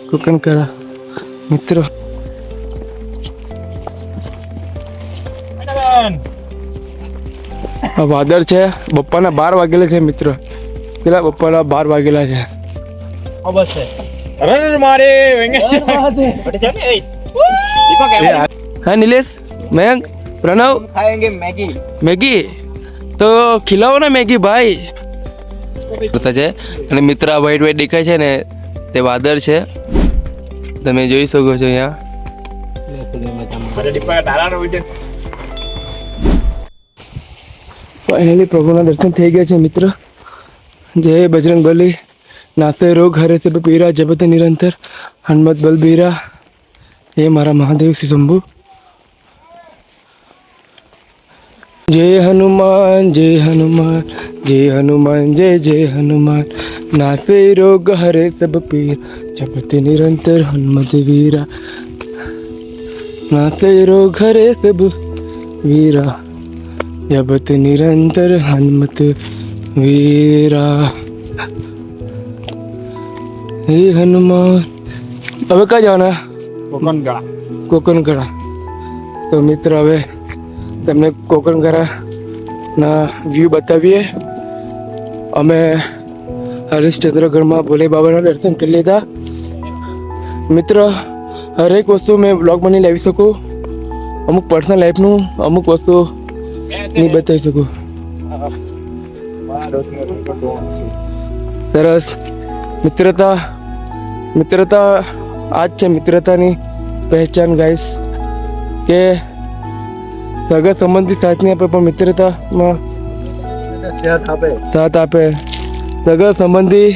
કોકણકળા મિત્રો. આ વાદળ છે. બપ્પાના 12 વાગેલા છે મિત્રો. પેલા બપ્પાના 12 વાગેલા છે. हाँ नीलेश, मयंक, प्रणव खाएंगे मैगी. मैगी तो खिलाओ ना मैगी भाई. પતા છે અને મિત્ર આ વ્હાઈટ વ્હાઈટ દેખાય છે ને તે વાદળ છે. તમે જોઈ શકો છો અહીંયા. ફાઇનલી પ્રભુના દર્શન થઈ ગયા છે મિત્ર. જય બજરંગ બલી. નાસે રોગ હરે સબ પીરા જબત નિરંતર હનુમત બલબીરા. હે મારા મહાદેવ શ્રી શંભુ. जय हनुमान जय हनुमान जय हनुमान जय जय हनुमान. नासे रोग हरे सब पीर जपत निरंतर हनुमत वीरा. नासे रोग हरे सब वीरा जपत निरंतर हनुमत वीरा. हे हनुमान. હવે ક્યાં જવાના? કોકણકળા. તો મિત્ર હવે તમને કોકણકળાના વ્યૂ બતાવીએ. અમે હરિશ્ચંદ્રગઢમાં ભોલે બાબાના દર્શન કરી લીધા મિત્ર. હરેક વસ્તુ મેં બ્લોગમાં નહીં લાવી શકું. અમુક પર્સનલ લાઈફનું અમુક વસ્તુ નહીં બતાવી શકું. સરસ મિત્રતા આ જ છે મિત્રતાની પહેચાન ગાઈસ. કે સગા સંબંધી સાથ નહીં આપે પણ મિત્રતામાં સાથ આપે. સગા સંબંધી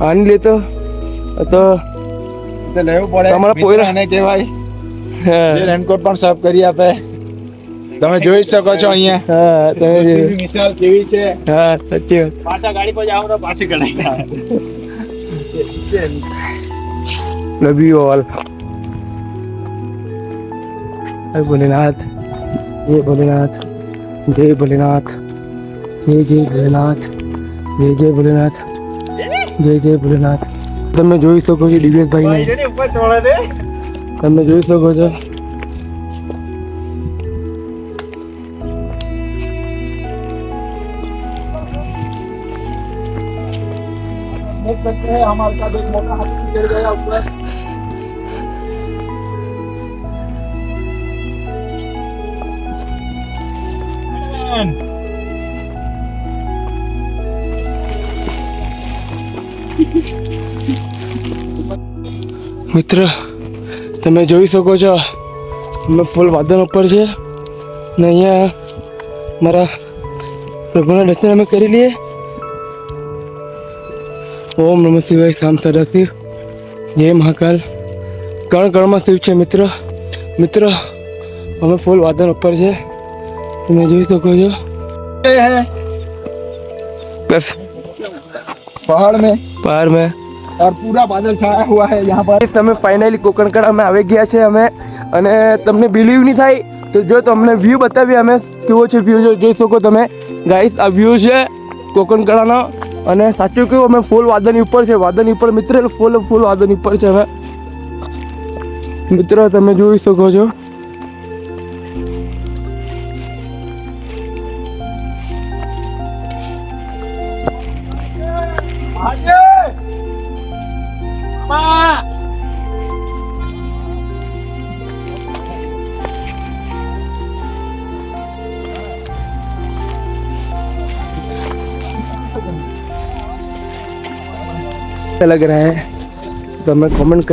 આની લેતો તો લેવું પડે. તમારા પોયરા ને કહેવાય રેનકોટ પણ સાફ કરી આપે. તમે જોઈ શકો છો અહીંયા. હા તમે મિસાલ કેવી છે. હા સાચી વાત. પાછા ગાડી પર જાઓ તો પાછી કઢાઈ. Love you all. જય ભોલેનાથ જય ભોલેનાથ જય ભોલેનાથ જય જય ભોલેનાથ જય જય ભોલેનાથ જય જય ભોલેનાથ. તમે જોઈ શકો છો દિવ્યેશભાઈને. તમે જોઈ શકો છો. देख सकते हैं हमारे साथ एक मोटा हाथी चढ़ गया ऊपर. મિત્ર તમે જોઈ શકો છો અમે ફૂલ વાદળ ઉપર છે ને અહીંયા મારા પ્રભુના દર્શન અમે કરી લઈએ. ઓમ નમઃ શિવાય. શામ સદાશિવ. જય મહાકાલ. કણ કણમાં શિવ છે મિત્ર. અમે ફૂલ વાદળ ઉપર છે. તમે જોઈ શકો છો. બસ पहाड़ में और पूरा बादल छाया हुआ है यहाँ पर. તમે ફાઇનલી કોકણકળામાં આવી ગયા છે અમે. અને તમને બિલીવ નહીં થાય તો જો તમને વ્યૂ બતાવીએ અમે કેવો છે વ્યૂ જોઈ શકો તમે ગાઈસ. આ વ્યૂ છે કોકણકળાનો. અને સાચું કહ્યું અમે ફૂલ વાદળની ઉપર છે. વાદળની ઉપર મિત્ર ફૂલ વાદળની ઉપર છે હવે મિત્ર. તમે જોઈ શકો છો. लग रहा है તમે કોમેન્ટ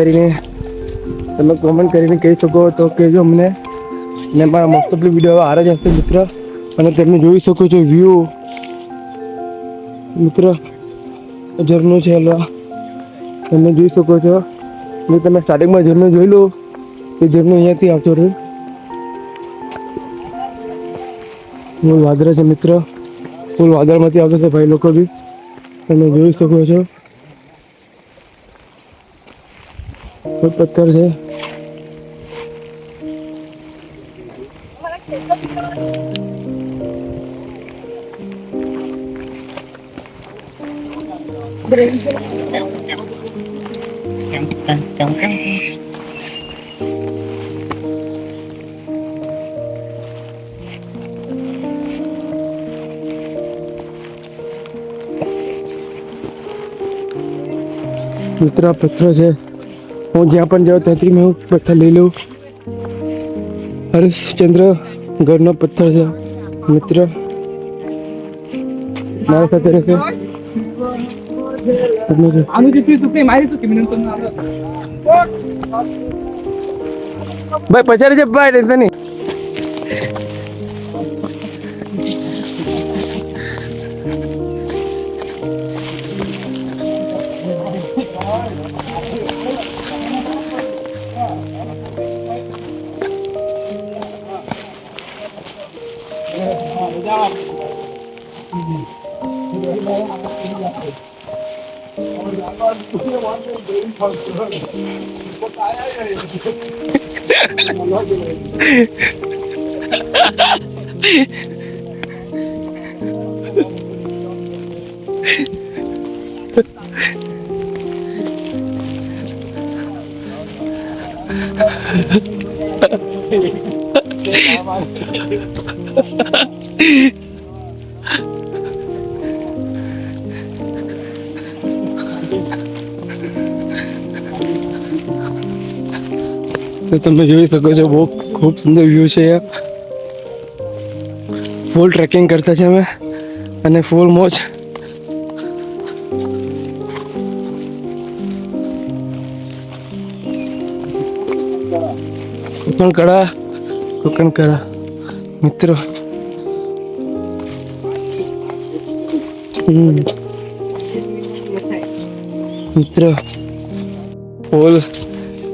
કરીને કહી શકો તો કહેજો અમને. ને મારા મસ્તપલી વિડીયો આવે જ હશે મિત્ર. અને તમે જોઈ શકો છો વ્યૂ મિત્ર. ઝરણું છે તમે જોઈ શકો છો. ને તમે સ્ટાર્ટિંગમાં ઝરણું જોઈ લો તો ઝરણું અહીંયાથી આવતો રહ્યું. ફૂલ વાદળ છે મિત્ર. ફૂલ વાદળમાંથી આવતો છે ભાઈ લોકો બી. તમે જોઈ શકો છો. પથ્થર છે. મિત્ર આ પથ્થર છે, હું જ્યાં પણ જાઉં ત્યાંથી મેં હું પથ્થર લઈ લઉં. હરીશચંદ્ર ગઢનો પથ્થર છે મિત્ર, મારા સાથે રહેશે. ભાઈ પચારી છે ભાઈ, ટેન્શન નહીં. તો તમે જોઈ શકો છો બહુ ખૂબ સુંદર વ્યૂ છે અહીંયા. ફૂલ ટ્રેકિંગ કરતા છે અમે અને ફૂલ મોજ. કોકણકળા મિત્રો, મિત્રો ફૂલ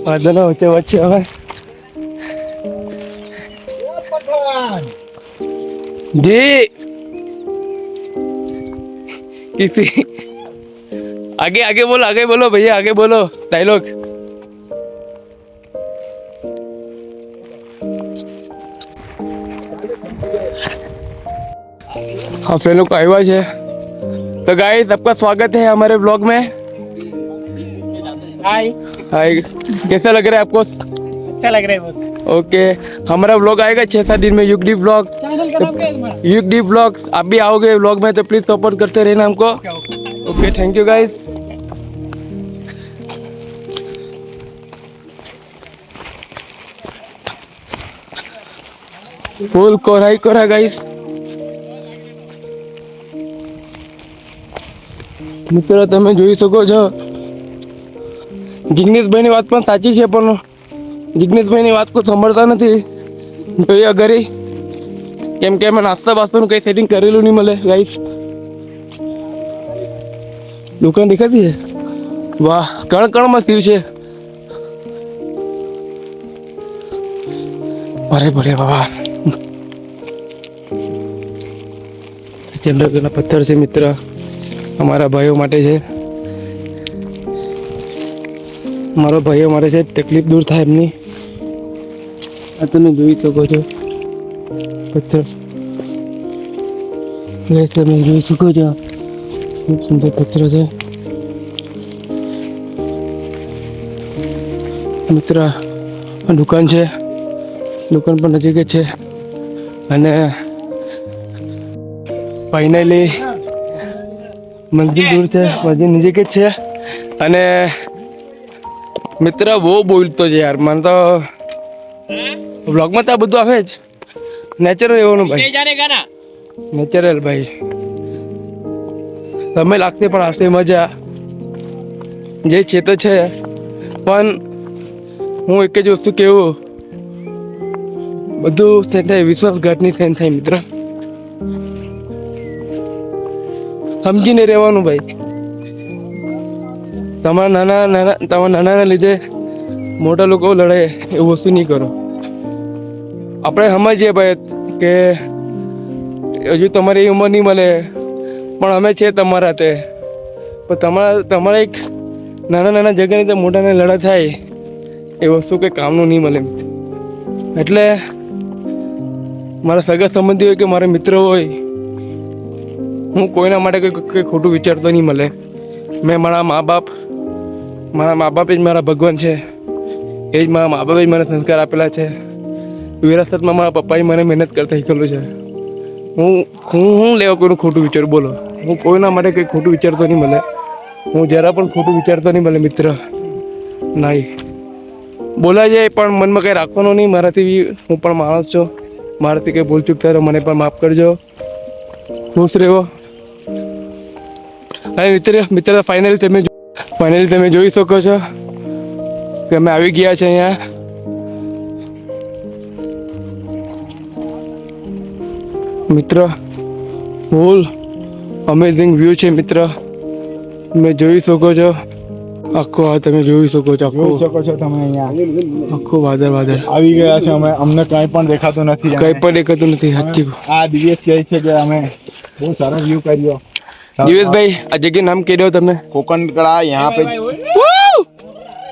વાદળો વચ્ચે વચ્ચે હવે जी किसी आगे बोलो भैया, आगे बोलो डायलॉग. हाँ फ्रेंड को आया है. तो गाइस सबका स्वागत है हमारे ब्लॉग में. हाय हाय, कैसा लग रहा है आपको? अच्छा लग रहा है बहुत. ओके, हमारा व्लॉग आएगा 6-7 दिन में, युगदीप व्लॉग. चैनल का नाम क्या है तुम्हारा? युगदीप व्लॉग. आप भी आओगे व्लॉग में तो प्लीज सपोर्ट करते रहना हमको. Okay, thank you guys. फुल कोरा गाइस. મિત્રો તમે જોઈ શકો છો, જિગ્નેશભાઈની વાત પણ સાચી છે, પણ જિગ્નેશભાઈની વાત કોઈ સાંભળતા નથી. જોઈએ અગર કેમ કે અમે નાસ્તા બાસ્તાનું કંઈ સેટિંગ કરેલું નહીં મળે ગાઈસ. દુકાન દેખાતી છે, વાહ કણમાં સીવ છે. અરે ભલે બાબા, ચંદ્રગઢના પથ્થર છે મિત્ર, અમારા ભાઈઓ માટે છે. મારા ભાઈઓ માટે છે, તકલીફ દૂર થાય એમની. આ તમે જોઈ શકો છો પથ્થર, તમે જોઈ શકો છો ખૂબ સુંદર પથ્થર છે મિત્ર. આ દુકાન છે, દુકાન પણ નજીક જ છે અને ફાઇનલી મંદિર દૂર છે, મંદિર નજીક જ છે. અને મિત્ર બહુ બોલતો છે યાર, મને તો વ્લોગમાં તો આ બધું આવે જ, નેચરલ રહેવાનું ભાઈ, નેચરલ ભાઈ. સમય લાગશે પણ આવશે મજા, જે છે તો છે. પણ હું એક જ વસ્તુ કહેવું, બધું સેન થાય, વિશ્વાસઘાતની સેન થાય મિત્ર. સમજીને રહેવાનું ભાઈ. તમારા નાના લીધે મોટા લોકો લડે એવું વસ્તુ નહીં કરો. આપણે સમજીએ ભાઈ કે હજુ તમારી ઉંમર નહીં મળે, પણ અમે છે તમારા તે. પણ તમારા એક નાના જગ્યાની તો મોટાને લડા થાય એ વસ્તુ કંઈ કામનું નહીં મળે. એટલે મારા સગા સંબંધી હોય કે મારા મિત્ર હોય, હું કોઈના માટે કંઈ ખોટું વિચારતો નહીં મળે. મેં મારા મા બાપ જ મારા ભગવાન છે. એ જ મારા મા બાપે જ મને સંસ્કાર આપેલા છે. વિરાસતમાં મારા પપ્પાએ મને મહેનત કરતા શીખેલું છે. હું લેવા કોઈનું ખોટું વિચારું બોલો. હું કોઈના માટે કંઈ ખોટું વિચારતો નહીં મળે. હું જરા પણ ખોટું વિચારતો નહીં મળે મિત્ર. નહીં બોલાય જાય પણ મનમાં કંઈ રાખવાનું નહીં. મારાથી હું પણ માણસ છું. મારાથી કંઈ ભૂલ ચૂક થાય મને પણ માફ કરજો. ખુશ રહેવો. હા મિત્ર ફાઇનલી તમે જોઈ શકો છો કે અમે આવી ગયા છે અહીંયા. મિત્ર ફૂલ અમેઝિંગ વ્યૂ છે મિત્ર. તમે જોઈ શકો છો આખો આ તમે જોઈ શકો છો જોઈ શકો છો તમે અહીંયા આખું વાદળ આવી ગયા છે અમે. અમને કંઈ પણ દેખાતું નથી. કંઈ પણ દેખાતું નથી. સાચી આ દિવ્યેશ કહે છે કે અમે બહુ સારો વ્યૂ કર્યો. દિવેશભાઈ આ જગ્યાનું નામ કહી દો તમે. कोकण कड़ा यहाँ पे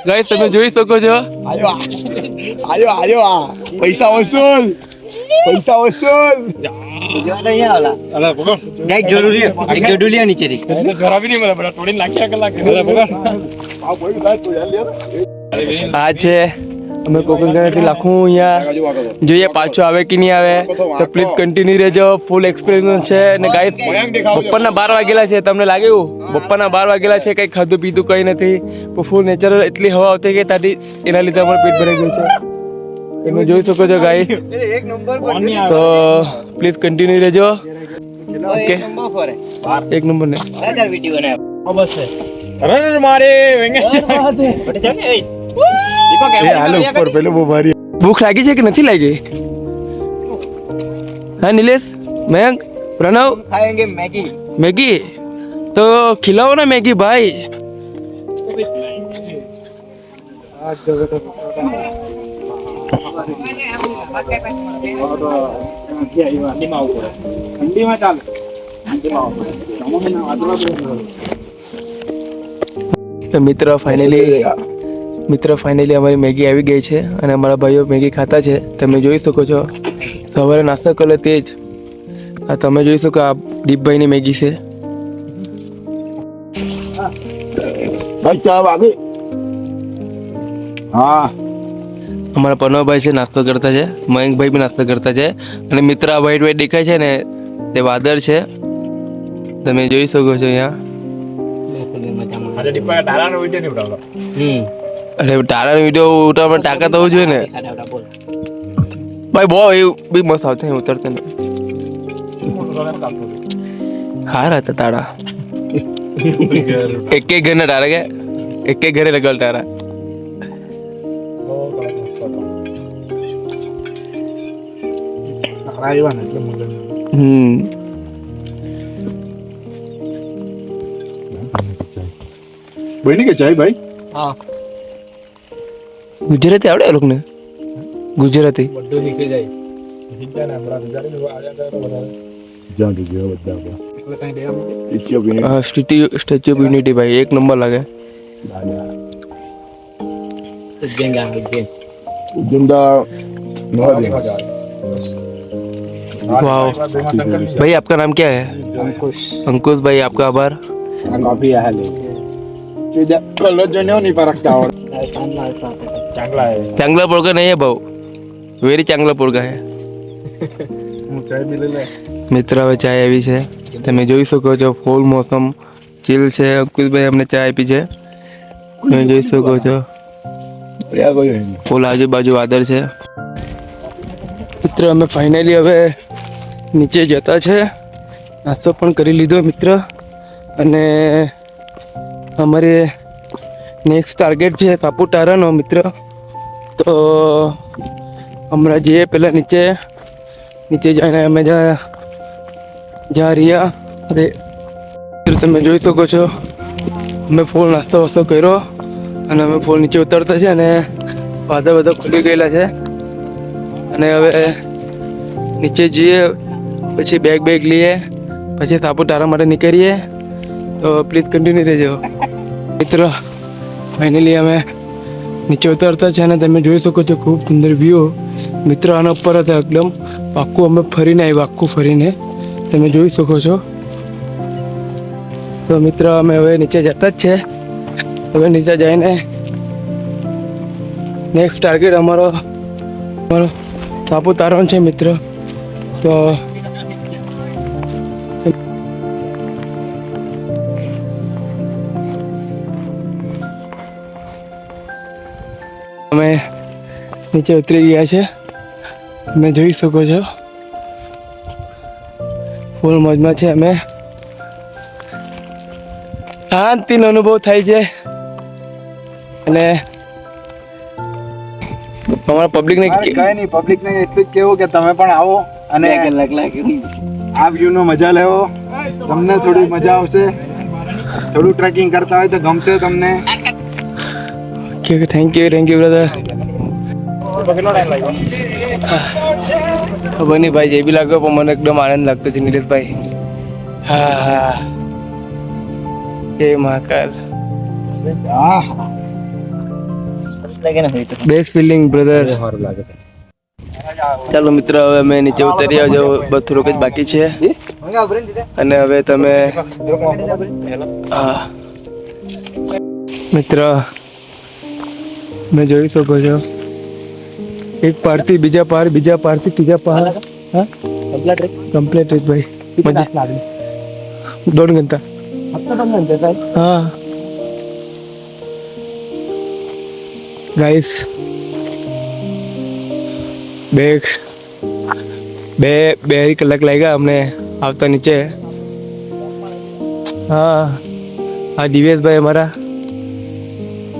ગાઈસ તમે જોઈ શકો છો. आयो आयो आयो आ पैसा वसूल આ છે અમે કોકણથી લાખું અહીંયા જોઈએ પાછો આવે કે નહીં આવે તો પ્લીઝ કન્ટિન્યુ રહેજો. ફૂલ એક્સપિરિયન્સ છે. અને ગાઈસ બપોરના 12 વાગેલા છે. તમને લાગે એવું બપોરના 12 વાગેલા છે કંઈ ખાધું પીધું કંઈ નથી. ફૂલ નેચરલ એટલી હવા આવતી કે ત્યાંથી એના લીધે અમારું પેટ ભરાઈ ગયું છે. તમે જોઈ શકો છો ગાઈસ. તો પ્લીઝ કન્ટિન્યુ રહેજો. ઓકે એક નંબર ને मारे ऊपर पहले वो भारी ભૂખ લાગી છે કે નથી લાગી? હા નિલેશ, મયંક, પ્रणव खाएंगे मैगी. मैगी तो खिलाओ ना मैगी भाई. તો મિત્ર ફાઇનલી અમારી મેગી આવી ગઈ છે અને અમારા ભાઈઓ મેગી ખાતા છે. તમે જોઈ શકો છો સવારે નાસ્તો કર્યો તે જ આ તમે જોઈ શકો આ દીપભાઈની મેગી છે. भाई क्या आगे हाँ અમારા પનોભાઈ છે નાસ્તો કરતા છે. મયંકભાઈ બી નાસ્તો કરતા છે. અને મિત્ર આ વ્હાઈટ દેખાય છે ને તે વાદળ છે. તમે જોઈ શકો છો અહીંયા. અરે તારાનો વિડીયો ઉતારવામાં તાકાત હોવું જોઈએ ને ભાઈ. બહુ એવું બી મસ્ત આવતા ઉતરતા ને હારા હતા તારા. એક ઘર ના તારા કે એક ઘરે લગાડ તારા. बहनी के चाय भाई हाँ ગુજરાતી આવડે એ લોકોને? ગુજરાતી સ્ટેચ્યુ ઓફ યુનિટી ભાઈ એક નંબર લાગે. वाह भाई आपका नाम क्या है? अंकुश भाई आपका आभार. चांगला पोरगा नहीं है भाऊ. वेरी चांगला पोरगा है. મિત્ર હવે ચાય આવી છે. તમે જોઈ શકો છો ફૂલ મોસમ ચીલ છે. અંકુશભાઈ અમને ચાય આપી છે. તમે જોઈ શકો છો ફૂલ આજુબાજુ વાદળ છે. મિત્ર અમે ફાઇનલી હવે નીચે જતા છે. નાસ્તો પણ કરી લીધો મિત્ર. અને અમારે નેક્સ્ટ ટાર્ગેટ છે સાપુતારાનો મિત્ર. તો હમણાં જઈએ પહેલાં નીચે જઈને અમે જ્યાં રહ્યા. અરે તમે જોઈ શકો છો અમે ફૂલ નાસ્તો વાસ્તો કર્યો અને અમે ફૂલ નીચે ઉતરતા છે. અને વાદળ બધા ખુલી ગયેલા છે. અને હવે નીચે જઈએ પછી બેગ લઈએ પછી સાપુતારા માટે નીકળીએ. તો પ્લીઝ કન્ટિન્યુ રહેજો મિત્ર. ફાઇનલી અમે નીચે ઉતરતા છે અને તમે જોઈ શકો છો ખૂબ સુંદર વ્યૂ મિત્ર. આના ઉપર હતા એકદમ આખું અમે ફરીને આવ્યા આખું ફરીને તમે જોઈ શકો છો. તો મિત્રો અમે હવે નીચે જતા જ છે. હવે નીચે જઈને નેક્સ્ટ ટાર્ગેટ અમારો સાપુતારા છે મિત્રો. તો અમે નીચે ઉતરી ગયા છે. તમે જોઈ શકો છો ફૂલ મોજમાં છે અમે. શાંતિનો અનુભવ થાય છે અને અમારા પબ્લિકને કઈ નહીં, પબ્લિક ને એટલું જ કેવું કે તમે પણ આવો અને આ વ્યૂ નો મજા લેવો. તમને થોડી મજા આવશે, થોડું ટ્રેકિંગ કરતા હોય તો ગમશે તમને. Thank you brother. ખબર નહીં ભાઈ જે બી લાગ્યો પણ મને એકદમ આનંદ લાગતો છે નિલેશભાઈ. હા જય મહાકાલ. Best feeling brother. ચાલો મિત્રો હવે અમે નીચે ઉતરી આવજો, બસ થોડુંક જ બાકી છે. અને હવે તમે મિત્ર મેં જોઈ શકો છો એક પારથી બીજા પાર, બીજા પારથી ત્રીજા પાર. હા કમ્પ્લીટ ભાઈ. 2 घंटा. હા ગાઈસ બે કલાક લાગ્યા અમને આવતા નીચે. હા આ દિવેશભાઈ અમારા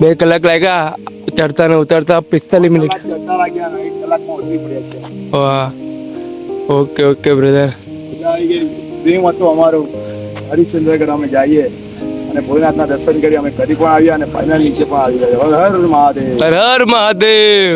2 કલાક લાગ્યા ચડતા ને ઉતરતા 45 મિનિટ. Okay brother. ડ્રીમ હતું અમારું હરિશ્ચંદ્રગઢ અમે જઈએ અને ભોલેનાથના દર્શન કરી અમે કરી પણ આવ્યા અને ફાઇનલ નીચે પણ આવી ગયા. હર હર મહાદેવ. હર હર મહાદેવ.